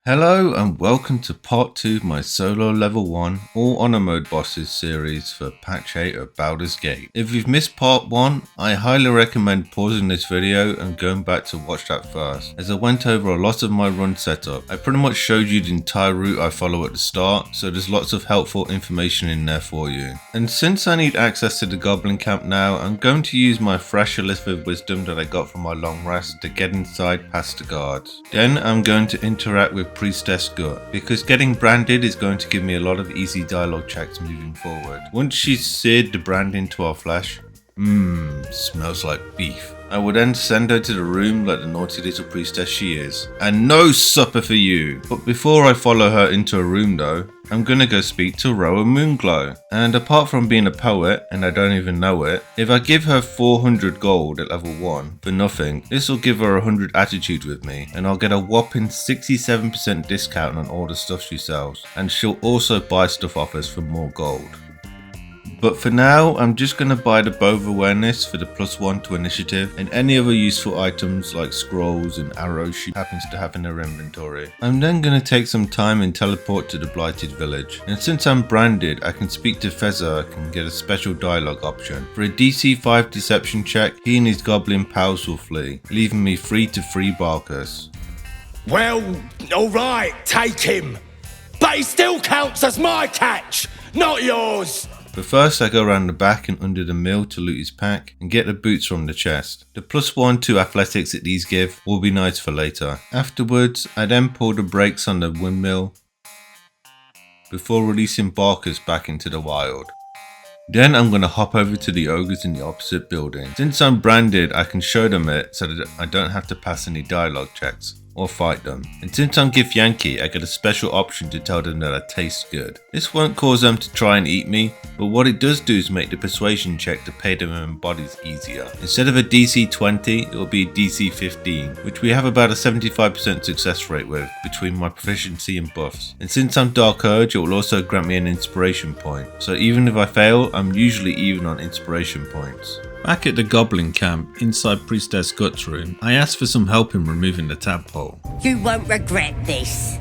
Hello and welcome to part 2 of my solo level 1 all honor mode bosses series for patch 8 of Baldur's Gate. If you've missed part 1, I highly recommend pausing this video and going back to watch that first, as I went over a lot of my run setup. I pretty much showed you the entire route I follow at the start, so there's lots of helpful information in there for you. And since I need access to the Goblin Camp now, I'm going to use my fresh Elizabeth wisdom that I got from my long rest to get inside past the guards. Then I'm going to interact with Priestess Gut, because getting branded is going to give me a lot of easy dialogue checks moving forward. Once she's seared the brand into our flesh, smells like beef. I will then send her to the room like the naughty little priestess she is. And no supper for you! But before I follow her into a room though, I'm gonna go speak to Roa Moonglow. And apart from being a poet, and I don't even know it, if I give her 400 gold at level 1 for nothing, this will give her 100 attitude with me, and I'll get a whopping 67% discount on all the stuff she sells. And she'll also buy stuff off us for more gold. But for now, I'm just going to buy the Bow of Awareness for the +1 to initiative and any other useful items like scrolls and arrows she happens to have in her inventory. I'm then going to take some time and teleport to the Blighted Village. And since I'm branded, I can speak to Fezark and get a special dialogue option. For a DC 5 deception check, he and his goblin pals will flee, leaving me free to free Barkus. Well, alright, take him. But he still counts as my catch, not yours. But first I go around the back and under the mill to loot his pack and get the boots from the chest. The +1 to athletics that these give will be nice for later. Afterwards, I then pull the brakes on the windmill before releasing Barkus back into the wild. Then I'm going to hop over to the ogres in the opposite building. Since I'm branded, I can show them it so that I don't have to pass any dialogue checks or fight them. And since I'm Githyanki, I get a special option to tell them that I taste good. This won't cause them to try and eat me, but what it does do is make the persuasion check to pay them in bodies easier. Instead of a DC 20, it will be a DC 15, which we have about a 75% success rate with between my proficiency and buffs. And since I'm Dark Urge, it will also grant me an inspiration point. So even if I fail, I'm usually even on inspiration points. Back at the Goblin Camp, inside Priestess Gut's room, I asked for some help in removing the tadpole. You won't regret this.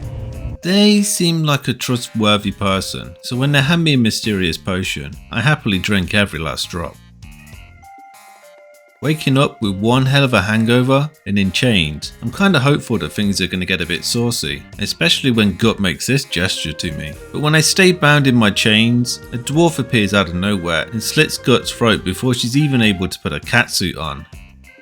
They seem like a trustworthy person, so when they hand me a mysterious potion, I happily drink every last drop. Waking up with one hell of a hangover and in chains, I'm kinda hopeful that things are gonna get a bit saucy, especially when Gut makes this gesture to me. But when I stay bound in my chains, a dwarf appears out of nowhere and slits Gut's throat before she's even able to put a catsuit on.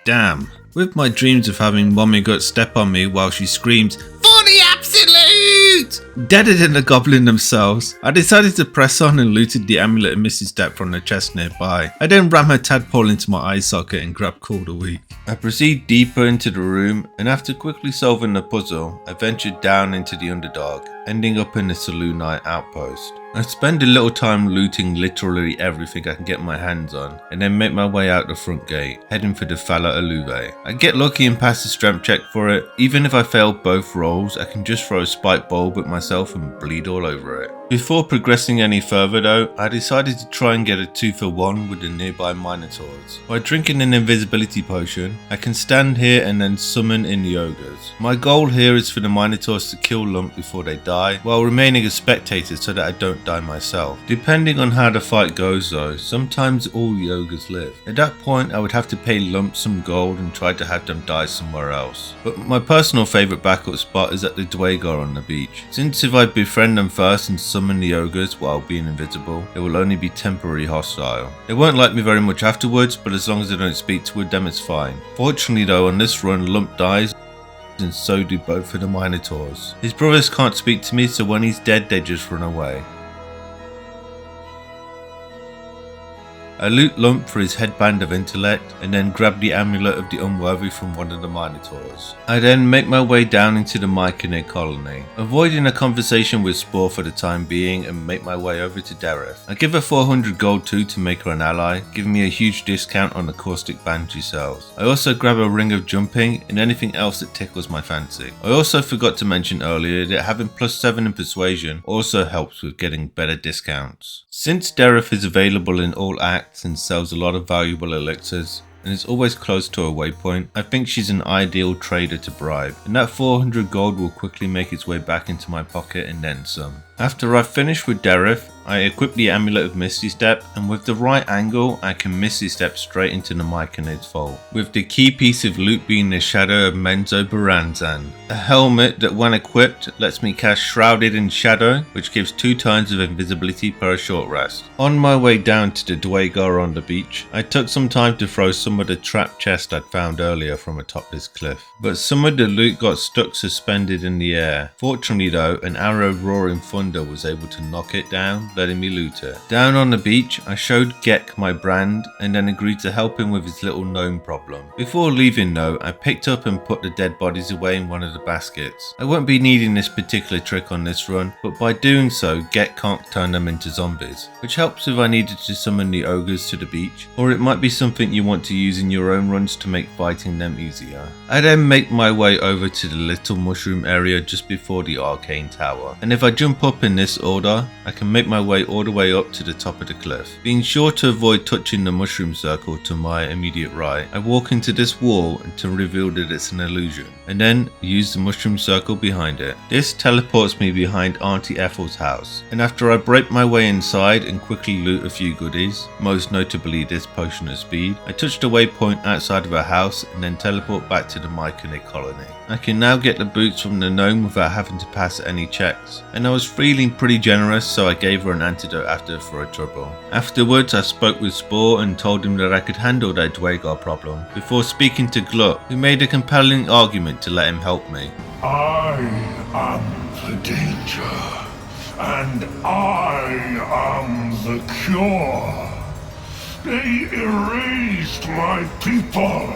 Damn. With my dreams of having Mommy Gut step on me while she screams, "For the absolute!" deader than the goblin themselves, I decided to press on and looted the amulet and Mrs. Step from the chest nearby. I then ram her tadpole into my eye socket and grab Call the Weak. I proceed deeper into the room, and after quickly solving the puzzle, I ventured down into the Underdark, ending up in the Selûnite outpost. I spend a little time looting literally everything I can get my hands on, and then make my way out the front gate, heading for the Fala Aluve. I get lucky and pass the strength check for it. Even if I fail both rolls, I can just throw a spike bulb at myself and bleed all over it. Before progressing any further though, I decided to try and get a 2-for-1 with the nearby Minotaurs. By drinking an invisibility potion, I can stand here and then summon in the ogres. My goal here is for the Minotaurs to kill Lump before they die, while remaining a spectator so that I don't die myself. Depending on how the fight goes though, sometimes all the ogres live. At that point I would have to pay Lump some gold and try to have them die somewhere else. But my personal favourite backup spot is at the Dwagar on the beach, since if I befriend them first and summon the ogres while being invisible, they will only be temporarily hostile. They won't like me very much afterwards, but as long as I don't speak to them it's fine. Fortunately though, on this run Lump dies, and so do both of the Minotaurs. His brothers can't speak to me, so when he's dead they just run away. I loot Lump for his headband of intellect and then grab the amulet of the unworthy from one of the Minotaurs. I then make my way down into the Myconid colony, avoiding a conversation with Spore for the time being, and make my way over to Dareth. I give her 400 gold too to make her an ally, giving me a huge discount on the caustic band she sells. I also grab a ring of jumping and anything else that tickles my fancy. I also forgot to mention earlier that having +7 in persuasion also helps with getting better discounts. Since Dareth is available in all acts and sells a lot of valuable elixirs, and is always close to a waypoint, I think she's an ideal trader to bribe, and that 400 gold will quickly make its way back into my pocket and then some. After I've finished with Dereth, I equip the Amulet of Misty Step, and with the right angle I can Misty Step straight into the Myconid's vault, with the key piece of loot being the Shadow of Menzo Baranzan, a helmet that when equipped lets me cast Shrouded in Shadow, which gives 2 turns of invisibility per short rest. On my way down to the Dwagar on the beach, I took some time to throw some of the trap chest I'd found earlier from atop this cliff, but some of the loot got stuck suspended in the air. Fortunately though, an arrow of Roaring Thunder was able to knock it down, letting me loot it. Down on the beach, I showed Gek my brand and then agreed to help him with his little gnome problem. Before leaving though, I picked up and put the dead bodies away in one of the baskets. I won't be needing this particular trick on this run, but by doing so, Gek can't turn them into zombies, which helps if I needed to summon the ogres to the beach, or it might be something you want to use in your own runs to make fighting them easier. I then make my way over to the little mushroom area just before the arcane tower, and if I jump up in this order, I can make my way all the way up to the top of the cliff. Being sure to avoid touching the mushroom circle to my immediate right, I walk into this wall until revealed that it's an illusion, and then use the mushroom circle behind it. This teleports me behind Auntie Ethel's house, and after I break my way inside and quickly loot a few goodies, most notably this potion of speed, I touch the waypoint outside of her house and then teleport back to the Myconid colony. I can now get the boots from the gnome without having to pass any checks, and I was feeling pretty generous, so I gave her an antidote after for her trouble. Afterwards I spoke with Spore and told him that I could handle that Dwagar problem, before speaking to Glut, who made a compelling argument to let him help me. I am the danger, and I am the cure. They erased my people.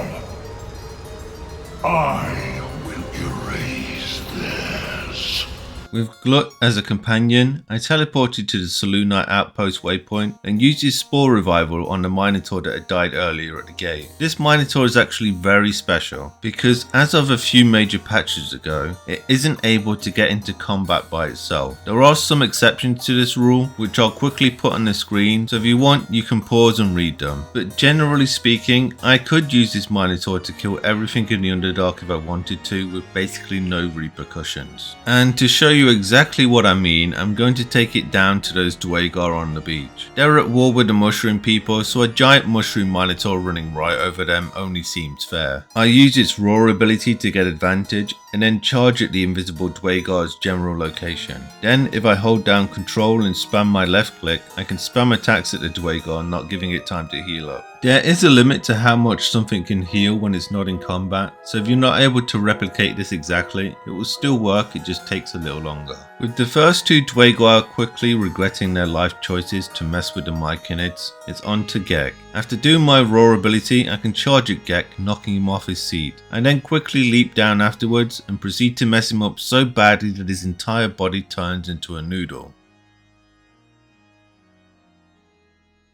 I will erase theirs. With Glut as a companion, I teleported to the Selûnite outpost waypoint and used his Spore revival on the Minotaur that had died earlier at the gate. This Minotaur is actually very special because as of a few major patches ago, it isn't able to get into combat by itself. There are some exceptions to this rule, which I'll quickly put on the screen, so if you want you can pause and read them. But generally speaking, I could use this Minotaur to kill everything in the Underdark if I wanted to, with basically no repercussions. And to show you exactly what I mean, I'm going to take it down to those Dwagar on the beach. They're at war with the mushroom people, so a giant mushroom minotaur running right over them only seems fair. I use its roar ability to get advantage and then charge at the invisible Dwagar's general location. Then if I hold down control and spam my left click, I can spam attacks at the Dwagar, not giving it time to heal up. There is a limit to how much something can heal when it's not in combat, so if you're not able to replicate this exactly, it will still work, it just takes a little longer. With the first 2 Dwagar quickly regretting their life choices to mess with the Myconids, it's on to Gek. After doing my roar ability, I can charge at Gek, knocking him off his seat. I then quickly leap down afterwards and proceed to mess him up so badly that his entire body turns into a noodle.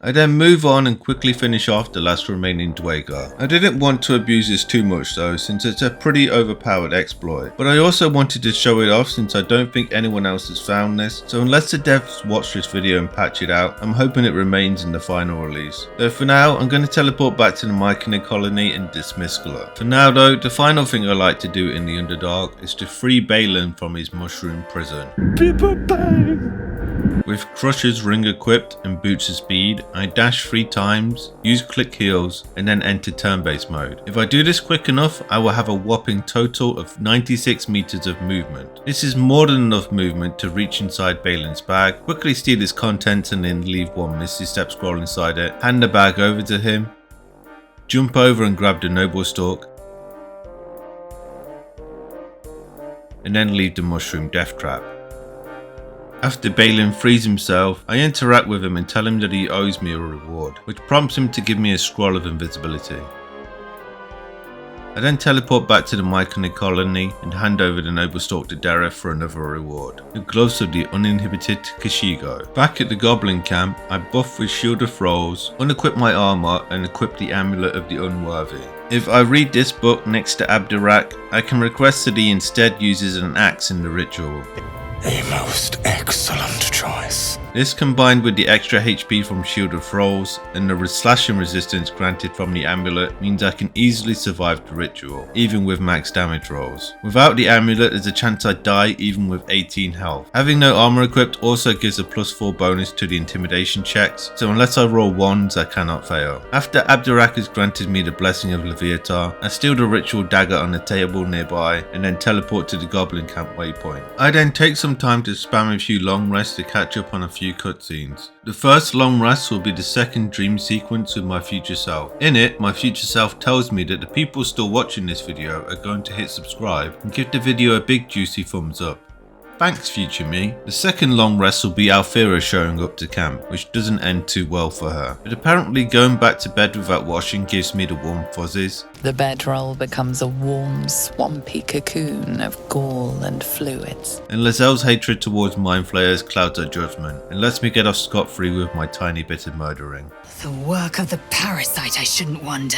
I then move on and quickly finish off the last remaining Dwagar. I didn't want to abuse this too much though, since it's a pretty overpowered exploit, but I also wanted to show it off since I don't think anyone else has found this, so unless the devs watch this video and patch it out, I'm hoping it remains in the final release. So for now, I'm going to teleport back to the Myconid colony and dismiss Glut. For now though, the final thing I like to do in the Underdark is to free Balin from his mushroom prison. With Crusher's ring equipped and boots of speed, I dash 3 times, use click heals, and then enter turn-based mode. If I do this quick enough, I will have a whopping total of 96 meters of movement. This is more than enough movement to reach inside Balin's bag, quickly steal his contents and then leave 1 Misty Step scroll inside it, hand the bag over to him, jump over and grab the Noble Stalk, and then leave the Mushroom Death Trap. After Balin frees himself, I interact with him and tell him that he owes me a reward, which prompts him to give me a scroll of invisibility. I then teleport back to the Myconid colony and hand over the Noble Stalk to Dereth for another reward, the gloves of the uninhibited Kashigo. Back at the Goblin camp, I buff with Shield of Thralls, unequip my armor and equip the Amulet of the Unworthy. If I read this book next to Abdurak, I can request that he instead uses an axe in the ritual. A most excellent choice. This combined with the extra HP from shielded thralls and the slashing resistance granted from the amulet means I can easily survive the ritual, even with max damage rolls. Without the amulet, there's a chance I die even with 18 health. Having no armor equipped also gives a +4 bonus to the intimidation checks, so unless I roll 1s I cannot fail. After Abdurak has granted me the blessing of Leviatar, I steal the ritual dagger on the table nearby and then teleport to the goblin camp waypoint. I then take some time to spam a few long rests to catch up on a few cutscenes. The first long rest will be the second dream sequence with my future self. In it, my future self tells me that the people still watching this video are going to hit subscribe and give the video a big juicy thumbs up. Thanks future me. The second long rest will be Alfira showing up to camp, which doesn't end too well for her. But apparently going back to bed without washing gives me the warm fuzzies. The bedroll becomes a warm, swampy cocoon of gall and fluids. And Lazelle's hatred towards mind flayers clouds her judgment and lets me get off scot-free with my tiny bit of murdering. The work of the parasite, I shouldn't wonder.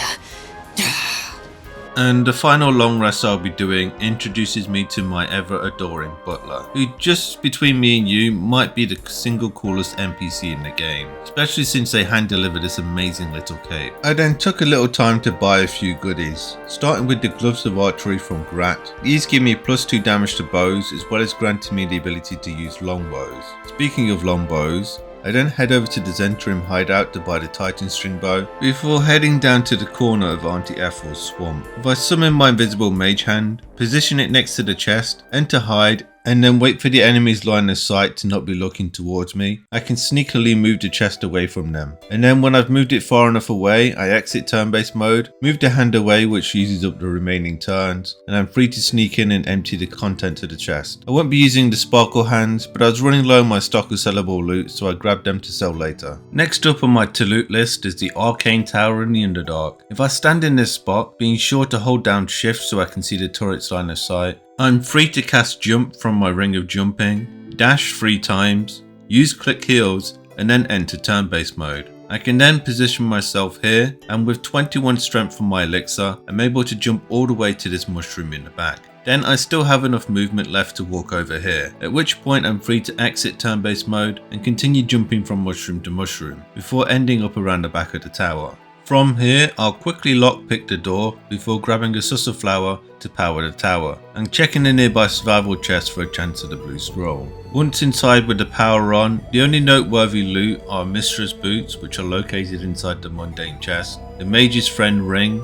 And the final long rest I'll be doing introduces me to my ever adoring butler, who just between me and you might be the single coolest NPC in the game, especially since they hand deliver this amazing little cape. I then took a little time to buy a few goodies, starting with the gloves of archery from Grat. These give me +2 damage to bows as well as granting me the ability to use longbows. Speaking of longbows, I then head over to the Zentrim hideout to buy the Titan string bow before heading down to the corner of Auntie Ethel's swamp. If I summon my invisible mage hand, position it next to the chest, enter hide, and then wait for the enemy's line of sight to not be looking towards me, I can sneakily move the chest away from them. And then when I've moved it far enough away, I exit turn-based mode, move the hand away which uses up the remaining turns, and I'm free to sneak in and empty the contents of the chest. I won't be using the sparkle hands, but I was running low on my stock of sellable loot, so I grabbed them to sell later. Next up on my to loot list is the Arcane Tower in the Underdark. If I stand in this spot, being sure to hold down shift so I can see the turret's line of sight, I'm free to cast jump from my ring of jumping, dash 3 times, use click heals, and then enter turn-based mode. I can then position myself here, and with 21 strength from my elixir, I'm able to jump all the way to this mushroom in the back. Then I still have enough movement left to walk over here, at which point I'm free to exit turn-based mode and continue jumping from mushroom to mushroom, before ending up around the back of the tower. From here, I'll quickly lockpick the door before grabbing a suss of flour to power the tower, and checking the nearby survival chest for a chance at the blue scroll. Once inside with the power on, the only noteworthy loot are Mistress boots, which are located inside the mundane chest, the mage's friend ring,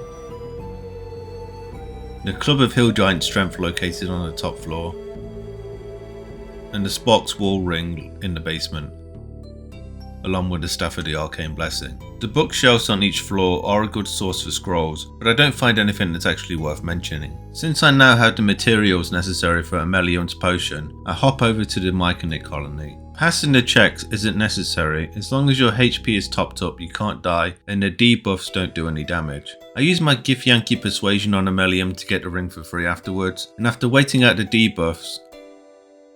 the club of hill giant strength located on the top floor, and the Spock's wall ring in the basement, along with the staff of the arcane blessing. The bookshelves on each floor are a good source for scrolls, but I don't find anything that's actually worth mentioning. Since I now have the materials necessary for a Meliant's potion, I hop over to the Myconid colony. Passing the checks isn't necessary, as long as your HP is topped up you can't die and the debuffs don't do any damage. I use my Githyanki persuasion on Amelium to get the ring for free afterwards, and after waiting out the debuffs,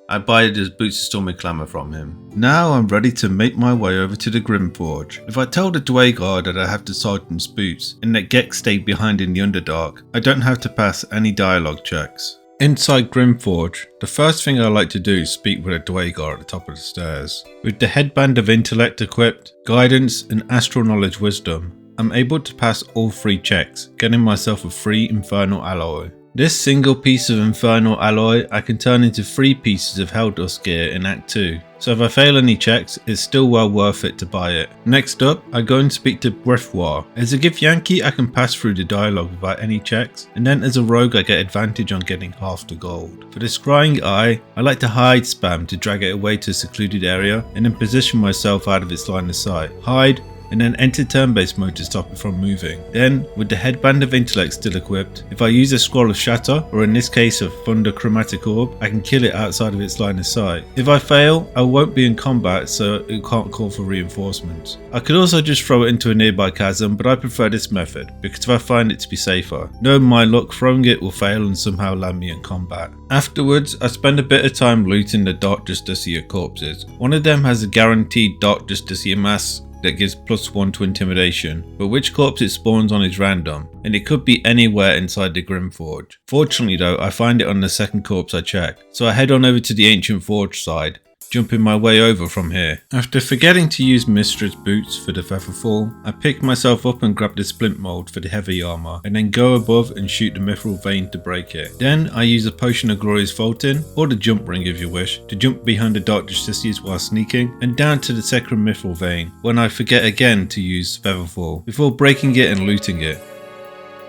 I buy the Boots of Stormy Clamour from him. Now I'm ready to make my way over to the Grym Forge. If I tell the Dwagar that I have the Sergeant's boots and that Gex stayed behind in the Underdark, I don't have to pass any dialogue checks. Inside Grym Forge, the first thing I like to do is speak with a Dwagar at the top of the stairs. With the headband of intellect equipped, guidance and astral knowledge wisdom, I'm able to pass all 3 checks, getting myself a free infernal alloy. This single piece of infernal alloy I can turn into 3 pieces of Helldust gear in Act 2, so if I fail any checks, it's still well worth it to buy it. Next up, I go and speak to Brefoire. As a Githyanki, I can pass through the dialogue without any checks, and then as a rogue I get advantage on getting half the gold. For the scrying eye, I like to hide spam to drag it away to a secluded area, and then position myself out of its line of sight. Hide, and then enter turn-based mode to stop it from moving. Then, with the headband of intellect still equipped, if I use a scroll of shatter, or in this case a thunder chromatic orb, I can kill it outside of its line of sight. If I fail, I won't be in combat, so it can't call for reinforcements. I could also just throw it into a nearby chasm, but I prefer this method, because I find it to be safer. Knowing my luck, throwing it will fail and somehow land me in combat. Afterwards, I spend a bit of time looting the Dark Justiciar corpses. One of them has a guaranteed Dark Justiciar mask that gives +1 to intimidation, but which corpse it spawns on is random, and it could be anywhere inside the Grym Forge. Fortunately though, I find it on the second corpse I check, so I head on over to the Ancient Forge side, jumping my way over from here. After forgetting to use Mistress Boots for the feather fall, I pick myself up and grab the splint mold for the heavy armor, and then go above and shoot the mithril vein to break it. Then I use a potion of glorious vaulting, or the jump ring if you wish, to jump behind the dark justiciars while sneaking, and down to the second mithril vein, when I forget again to use feather fall, before breaking it and looting it.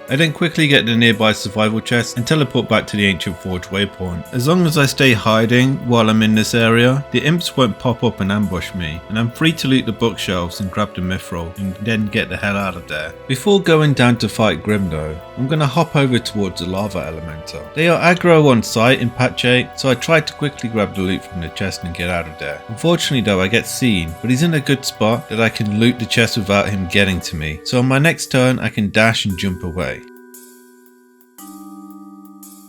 I then quickly get the nearby survival chest and teleport back to the Ancient Forge waypoint. As long as I stay hiding while I'm in this area, the imps won't pop up and ambush me, and I'm free to loot the bookshelves and grab the mithril and then get the hell out of there. Before going down to fight Grym though, I'm gonna hop over towards the lava elemental. They are aggro on sight in patch 8, so I tried to quickly grab the loot from the chest and get out of there. Unfortunately though, I get seen, but he's in a good spot that I can loot the chest without him getting to me, so on my next turn I can dash and jump away.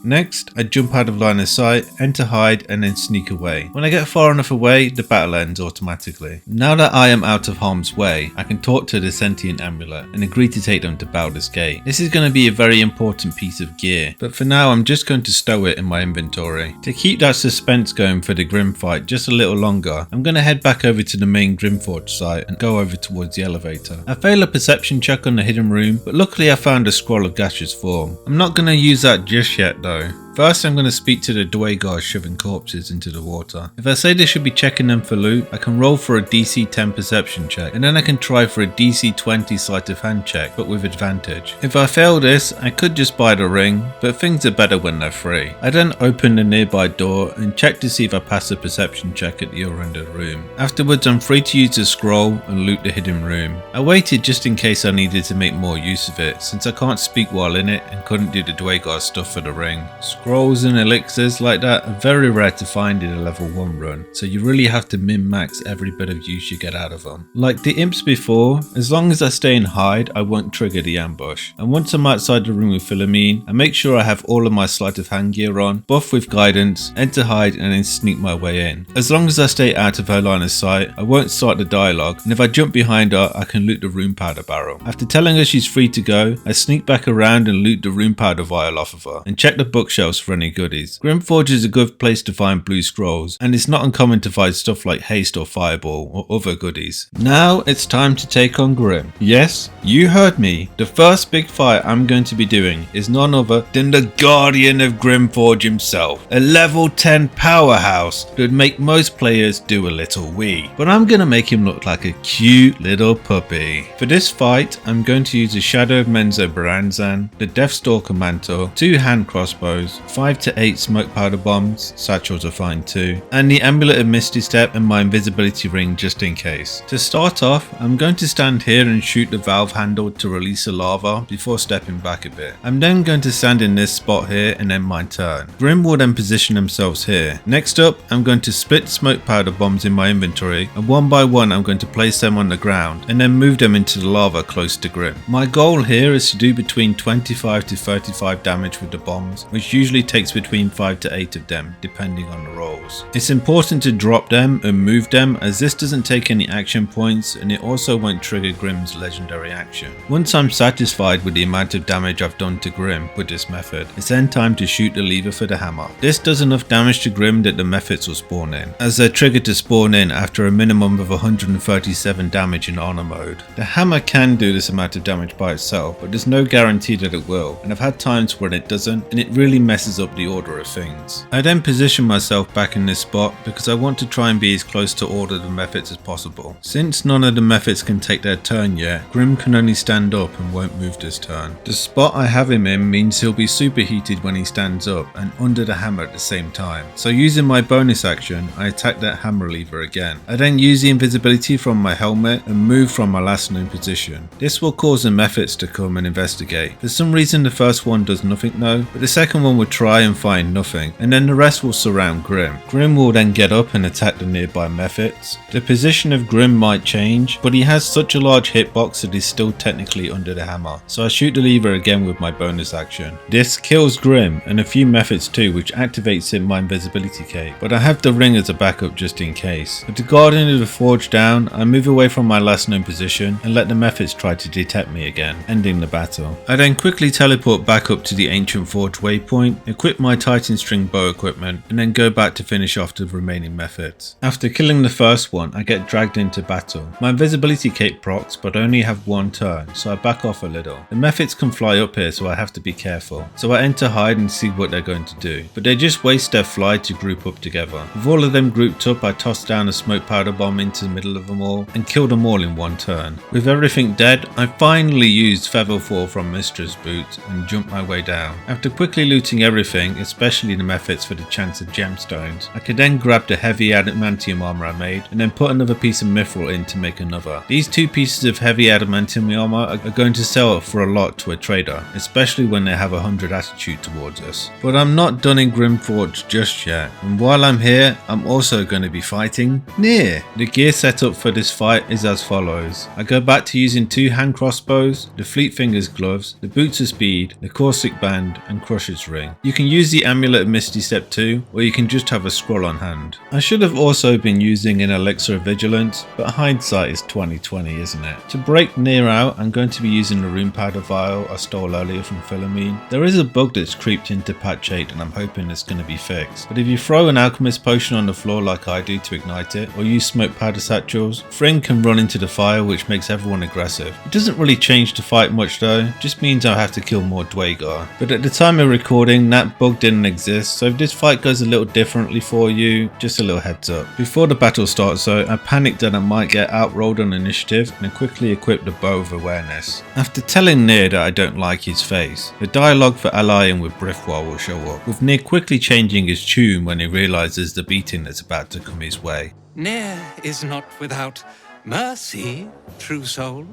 Next, I jump out of line of sight, enter hide, and then sneak away. When I get far enough away, the battle ends automatically. Now that I am out of harm's way, I can talk to the sentient amulet and agree to take them to Baldur's Gate. This is going to be a very important piece of gear, but for now I'm just going to stow it in my inventory. To keep that suspense going for the Grym fight just a little longer, I'm going to head back over to the main Grymforge site and go over towards the elevator. I fail a perception check on the hidden room, but luckily I found a scroll of gaseous form. I'm not going to use that just yet though. First, I'm going to speak to the Dwagar shoving corpses into the water. If I say they should be checking them for loot, I can roll for a DC 10 perception check, and then I can try for a DC 20 sleight of hand check, but with advantage. If I fail this, I could just buy the ring, but things are better when they're free. I then open the nearby door and check to see if I pass the perception check at the other end of the room. Afterwards, I'm free to use the scroll and loot the hidden room. I waited just in case I needed to make more use of it, since I can't speak while in it and couldn't do the Dwagar stuff for the ring. Scrolls and elixirs like that are very rare to find in a level 1 run, so you really have to min-max every bit of use you get out of them. Like the imps before, as long as I stay in hide, I won't trigger the ambush. And once I'm outside the room with Philomene, I make sure I have all of my sleight of hand gear on, buff with guidance, enter hide, and then sneak my way in. As long as I stay out of her line of sight, I won't start the dialogue, and if I jump behind her, I can loot the rune powder barrel. After telling her she's free to go, I sneak back around and loot the rune powder vial off of her, and check the bookshelves for any goodies. Grymforge is a good place to find blue scrolls, and it's not uncommon to find stuff like haste or fireball or other goodies. Now it's time to take on Grym. Yes, you heard me. The first big fight I'm going to be doing is none other than the Guardian of Grymforge himself, a level 10 powerhouse that would make most players do a little wee. But I'm going to make him look like a cute little puppy. For this fight, I'm going to use the Shadow of Menzo Baranzan, the Deathstalker Mantle, 2 hand crossbows, 5 to 8 smoke powder bombs, satchels are fine too, and the Amulet of Misty Step and my invisibility ring just in case. To start off, I'm going to stand here and shoot the valve handle to release the lava before stepping back a bit. I'm then going to stand in this spot here and end my turn. Grym will then position themselves here. Next up, I'm going to split smoke powder bombs in my inventory, and one by one I'm going to place them on the ground and then move them into the lava close to Grym. My goal here is to do between 25 to 35 damage with the bombs, which usually takes between 5 to 8 of them depending on the rolls. It's important to drop them and move them, as this doesn't take any action points and it also won't trigger Grym's legendary action. Once I'm satisfied with the amount of damage I've done to Grym with this method, it's then time to shoot the lever for the hammer. This does enough damage to Grym that the mephits will spawn in, as they're triggered to spawn in after a minimum of 137 damage in honor mode. The hammer can do this amount of damage by itself, but there's no guarantee that it will, and I've had times when it doesn't, and it really messes up the order of things. I then position myself back in this spot because I want to try and be as close to all of the mephits as possible. Since none of the mephits can take their turn yet, Grym can only stand up and won't move this turn. The spot I have him in means he'll be superheated when he stands up and under the hammer at the same time. So using my bonus action, I attack that hammer lever again. I then use the invisibility from my helmet and move from my last known position. This will cause the mephits to come and investigate. For some reason the first one does nothing though, but the second one will try and find nothing, and then the rest will surround Grym. Grym will then get up and attack the nearby mephits. The position of Grym might change, but he has such a large hitbox that he's still technically under the hammer, so I shoot the lever again with my bonus action. This kills Grym and a few mephits too, which activates in my invisibility cape, but I have the ring as a backup just in case. With the Guardian of the Forge down, I move away from my last known position and let the mephits try to detect me again, ending the battle. I then quickly teleport back up to the Ancient Forge waypoint home, equip my Titan string bow equipment, and then go back to finish off the remaining methods. After killing the first one, I get dragged into battle. My invisibility cape procs, but I only have one turn, so I back off a little. The methods can fly up here, so I have to be careful. So I enter hide and see what they're going to do, but they just waste their fly to group up together. With all of them grouped up, I toss down a smoke powder bomb into the middle of them all and kill them all in one turn. With everything dead, I finally used Feather Fall from Mistress Boots and jump my way down. After quickly looting everything, especially the methods for the chance of gemstones, I could then grab the heavy adamantium armor I made and then put another piece of mithril in to make another. These two pieces of heavy adamantium armor are going to sell for a lot to a trader, especially when they have 100 attitude towards us. But I'm not done in Grym Forge just yet, and while I'm here, I'm also going to be fighting Nier. The gear setup for this fight is as follows. I go back to using 2 hand crossbows, the Fleet Fingers gloves, the Boots of Speed, the Corsic band and Crusher's ring. You can use the Amulet of Misty Step too, or you can just have a scroll on hand. I should have also been using an Elixir of Vigilance, but hindsight is 20/20, isn't it? To break Nier out, I'm going to be using the Rune Powder Vial I stole earlier from Philomene. There is a bug that's creeped into patch 8 and I'm hoping it's going to be fixed, but if you throw an Alchemist potion on the floor like I do to ignite it, or use smoke powder satchels, Fring can run into the fire, which makes everyone aggressive. It doesn't really change the fight much though, just means I'll have to kill more Dwagar. But at the time of recording, that bug didn't exist, so if this fight goes a little differently for you, just a little heads up. Before the battle starts though, I panicked that I might get outrolled on initiative and quickly equipped the Bow of Awareness. After telling Nier that I don't like his face, the dialogue for allying with Brithwar will show up, with Nier quickly changing his tune when he realises the beating that's about to come his way. Nier is not without mercy, true soul.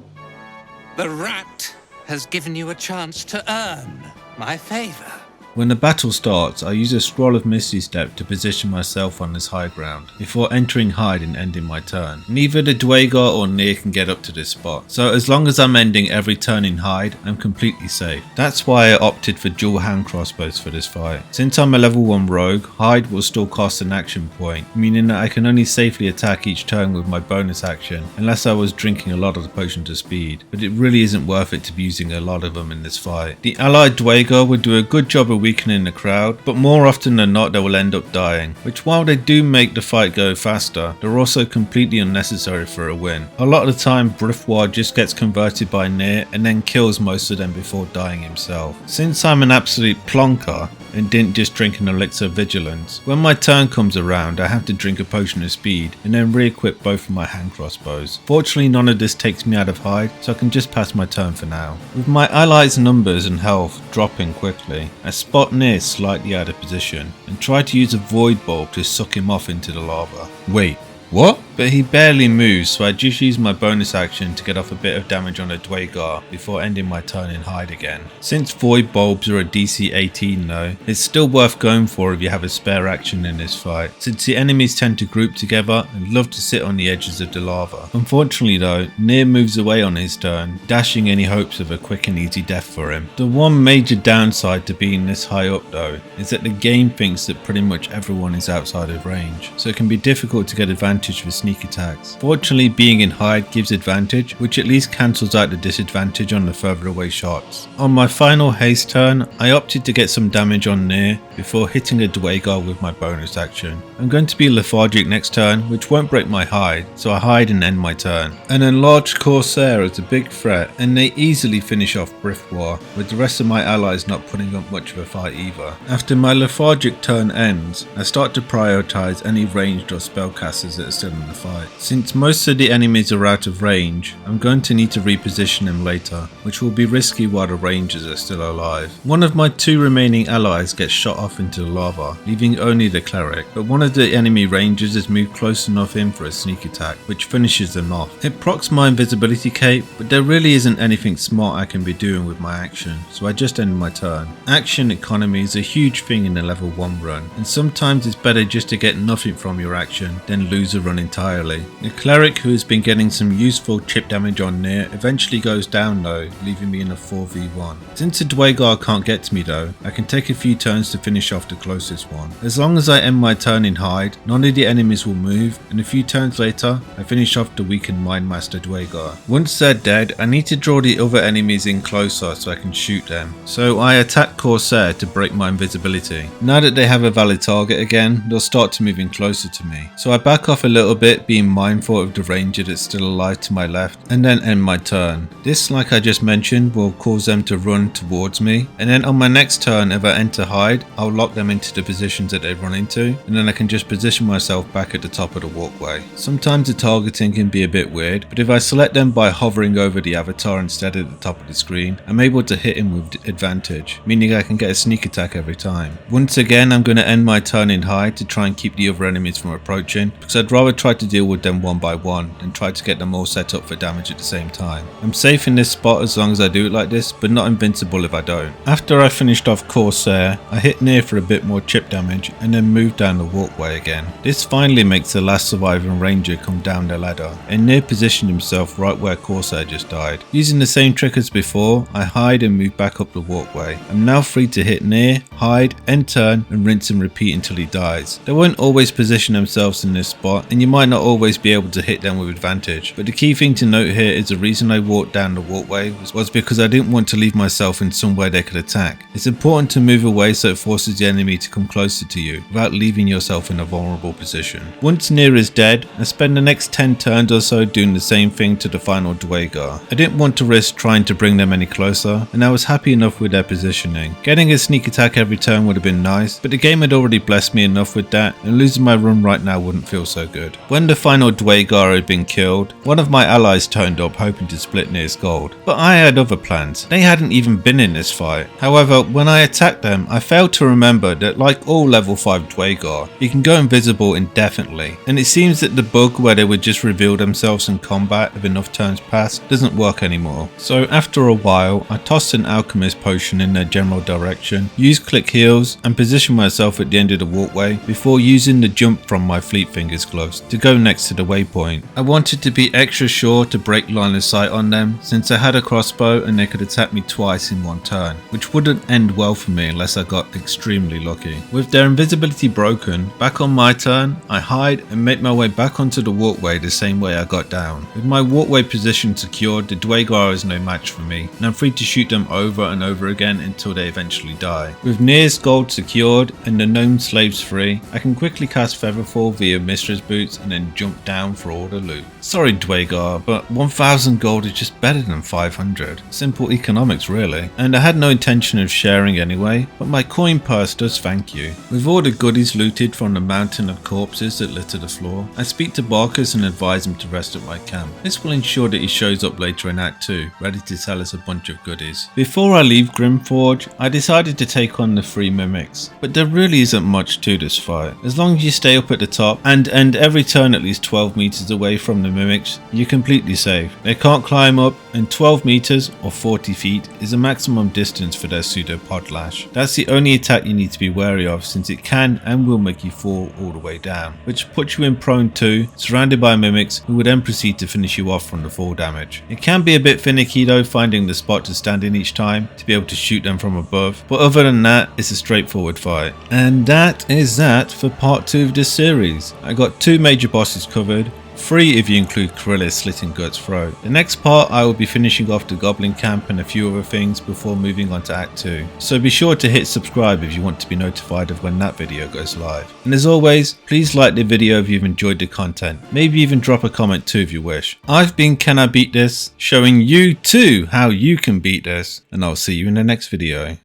The rat has given you a chance to earn my favour. When the battle starts, I use a Scroll of Misty Step to position myself on this high ground, before entering hide and ending my turn. Neither the Dwagar or Nier can get up to this spot, so as long as I'm ending every turn in hide, I'm completely safe. That's why I opted for dual hand crossbows for this fight. Since I'm a level 1 rogue, hide will still cost an action point, meaning that I can only safely attack each turn with my bonus action, unless I was drinking a lot of the potion to speed, but it really isn't worth it to be using a lot of them in this fight. The allied Dwagar would do a good job of weakening the crowd, but more often than not they will end up dying, which while they do make the fight go faster, they're also completely unnecessary for a win. A lot of the time Brithwar just gets converted by Nier and then kills most of them before dying himself. Since I'm an absolute plonker and didn't just drink an Elixir of Vigilance, when my turn comes around I have to drink a potion of speed and then re-equip both of my hand crossbows. Fortunately none of this takes me out of hide, so I can just pass my turn for now. With my allies' numbers and health dropping quickly, I spot Nier slightly out of position and try to use a void bulb to suck him off into the lava. Wait, what? But he barely moves, so I just use my bonus action to get off a bit of damage on a Dwagar before ending my turn in hide again. Since void bulbs are a DC 18 though, it's still worth going for if you have a spare action in this fight, since the enemies tend to group together and love to sit on the edges of the lava. Unfortunately though, Nier moves away on his turn, dashing any hopes of a quick and easy death for him. The one major downside to being this high up though, is that the game thinks that pretty much everyone is outside of range, so it can be difficult to get advantage with sneak attacks. Fortunately, being in hide gives advantage, which at least cancels out the disadvantage on the further away shots. On my final haste turn, I opted to get some damage on Nier before hitting a Dwagar with my bonus action. I'm going to be lethargic next turn, which won't break my hide, so I hide and end my turn. An enlarged Corsair is a big threat, and they easily finish off Brithwar, with the rest of my allies not putting up much of a fight either. After my lethargic turn ends, I start to prioritise any ranged or spellcasters that are still in the fight. Since most of the enemies are out of range, I'm going to need to reposition them later, which will be risky while the rangers are still alive. One of my 2 remaining allies gets shot off into the lava, leaving only the cleric, but one of the enemy rangers has moved close enough in for a sneak attack, which finishes them off. It procs my invisibility cape, but there really isn't anything smart I can be doing with my action, so I just end my turn. Action economy is a huge thing in a level 1 run, and sometimes it's better just to get nothing from your action than lose a run entirely entirely. The cleric, who has been getting some useful chip damage on near, eventually goes down though, leaving me in a 4v1. Since the Dwagar can't get to me though, I can take a few turns to finish off the closest one. As long as I end my turn in hide, none of the enemies will move, and a few turns later, I finish off the weakened Mindmaster Dwagar. Once they're dead, I need to draw the other enemies in closer so I can shoot them. So I attack Corsair to break my invisibility. Now that they have a valid target again, they'll start to move in closer to me. So I back off a little bit, being mindful of the ranger that's still alive to my left, and then end my turn. This, like I just mentioned, will cause them to run towards me, and then on my next turn, if I enter hide, I'll lock them into the positions that they've run into, and then I can just position myself back at the top of the walkway. Sometimes the targeting can be a bit weird, but if I select them by hovering over the avatar instead at the top of the screen, I'm able to hit him with advantage, meaning I can get a sneak attack every time. Once again, I'm going to end my turn in hide to try and keep the other enemies from approaching, because I'd rather try to deal with them one by one than try to get them all set up for damage at the same time. I'm safe in this spot as long as I do it like this, but not invincible if I don't. After I finished off Corsair, I hit near for a bit more chip damage and then moved down the walkway again. This finally makes the last surviving ranger come down the ladder, and near positioned himself right where Corsair just died. Using the same trick as before, I hide and move back up the walkway. I'm now free to hit near, hide, end turn, and rinse and repeat until he dies. They won't always position themselves in this spot, and you might not always be able to hit them with advantage, but the key thing to note here is the reason I walked down the walkway was because I didn't want to leave myself in somewhere they could attack. It's important to move away so it forces the enemy to come closer to you without leaving yourself in a vulnerable position. Once Near is dead, I spend the next 10 turns or so doing the same thing to the final Dwagar. I didn't want to risk trying to bring them any closer, and I was happy enough with their positioning. Getting a sneak attack every turn would have been nice, but the game had already blessed me enough with that, and losing my run right now wouldn't feel so good. When the final Dwagar had been killed, one of my allies turned up hoping to split Near's gold, but I had other plans. They hadn't even been in this fight. However, when I attacked them, I failed to remember that like all level 5 Dwagar, you can go invisible indefinitely, and it seems that the bug where they would just reveal themselves in combat if enough turns pass doesn't work anymore. So after a while, I tossed an alchemist potion in their general direction, used click heals, and positioned myself at the end of the walkway before using the jump from my fleet fingers gloves to go next to the waypoint. I wanted to be extra sure to break line of sight on them since I had a crossbow and they could attack me twice in one turn, which wouldn't end well for me unless I got extremely lucky. With their invisibility broken, back on my turn, I hide and make my way back onto the walkway the same way I got down. With my walkway position secured, the Dwagar is no match for me, and I'm free to shoot them over and over again until they eventually die. With Near's gold secured and the gnome slaves free, I can quickly cast Featherfall via Mistress Boots and then jump down for all the loot. Sorry Dwagar, but 1000 gold is just better than 500. Simple economics really, and I had no intention of sharing anyway, but my coin purse does thank you. With all the goodies looted from the mountain of corpses that litter the floor, I speak to Barkus and advise him to rest at my camp. This will ensure that he shows up later in Act 2, ready to tell us a bunch of goodies. Before I leave Grimforge, I decided to take on the 3 mimics, but there really isn't much to this fight. As long as you stay up at the top and end every turn at least 12 meters away from the mimics, you're completely safe. They can't climb up, and 12 meters or 40 feet is a maximum distance for their pseudo podlash. That's the only attack you need to be wary of since it can and will make you fall all the way down, which puts you in prone 2, surrounded by mimics who would then proceed to finish you off from the fall damage. It can be a bit finicky though finding the spot to stand in each time to be able to shoot them from above, but other than that it's a straightforward fight. And that is that for part 2 of this series. I got 2 major bosses covered, 3 if you include Krillis slitting Gut's throat. The next part I will be finishing off the Goblin Camp and a few other things before moving on to Act 2. So be sure to hit subscribe if you want to be notified of when that video goes live. And as always, please like the video if you've enjoyed the content. Maybe even drop a comment too if you wish. I've been Can I Beat This, showing you too how you can beat this, and I'll see you in the next video.